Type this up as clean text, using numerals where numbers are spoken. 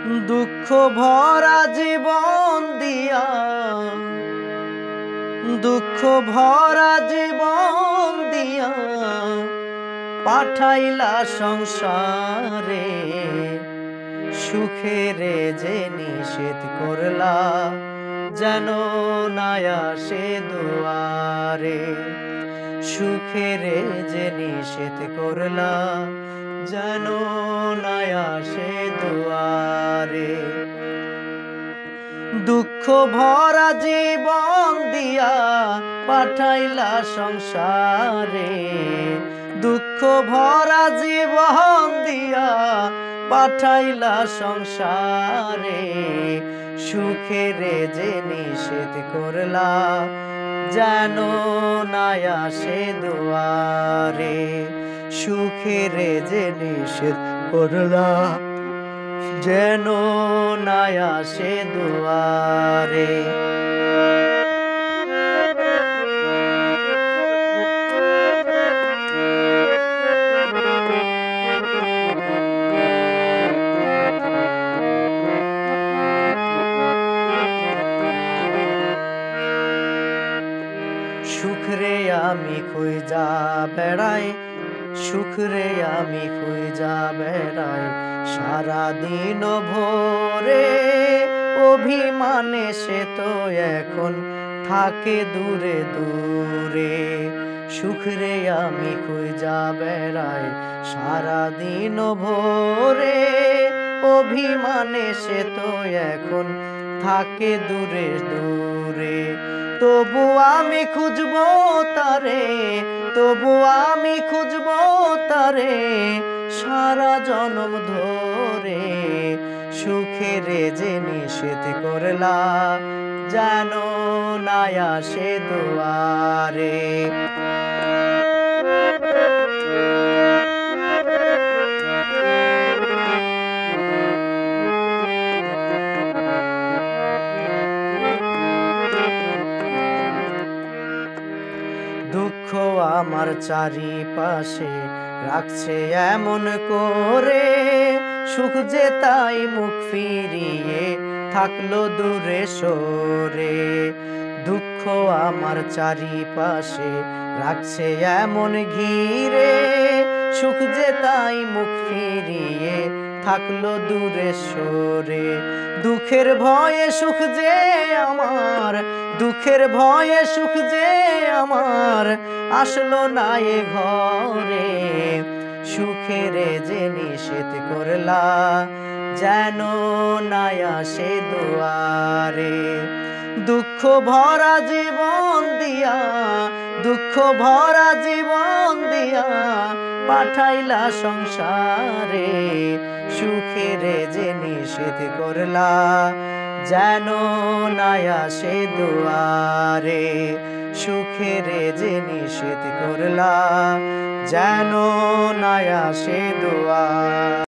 দুঃখ ভরা জীবন দিয়া, দুঃখ ভরা জীবন দিয়া পাঠাইলা সংসারে, সুখেরে যে নিষেধ করলা যেন না আসে দুয়ারে। সুখেরে যে নিষেধ করলা যেন না আসে দুয়ারে। দুঃখ ভরা জীবন দিয়া পাঠাইলা সংসারে, দুঃখ ভরা জীবন দিয়া পাঠাইলা সংসারে, সুখেরে যে নিষেধ করলা যেন না আসে দুয়ারে। সুখেরে যে নিষেধ করলা যেন না আসে দুয়ারে। সুখরে আমি খুঁজা বেড়াই, সুখরে আমি খুঁজা বেড়াই সারাদিন ভোরে। অভিমানে সে তো এখন থাকে দূরে দূরে। সুখরে আমি খুঁজা বেড়াই সারাদিন ভোরে। অভিমানে সে তো এখন থাকে দূরে দূরে। তবু আমি খুঁজবো তারে, তবু আমি খুঁজবো তারে সারা জনম ধরে। সুখেরে যে নিষেধ করলা যেন না আসে দুয়ারে। দুঃখ আমার চারিপাশে রাখছে এমন করে, সুখ যে তাই মুখ ফিরিয়ে থাকলো দূরে সরে। দুঃখ আমার চারিপাশে রাখছে এমন ঘিরে, সুখ যে তাই মুখ ফিরিয়ে থাকলো দূরে সরে। দুঃখের ভয়ে সুখ যে আমার, দুঃখের ভয়ে সুখ যে আমার আসলো না এ ঘরে। সুখেরে যে নিষেধ করলা যেন না আসে দুয়ারে। দুঃখ ভরা জীবন দিয়া, দুঃখ ভরা জীবন দিয়া পাঠাইলা সংসারে, সুখেরে যে নিষেধ করলা যেন না আসে দুয়ারে। সুখেরে যে নিষেধ করলা যেন না আসে দুয়ারে।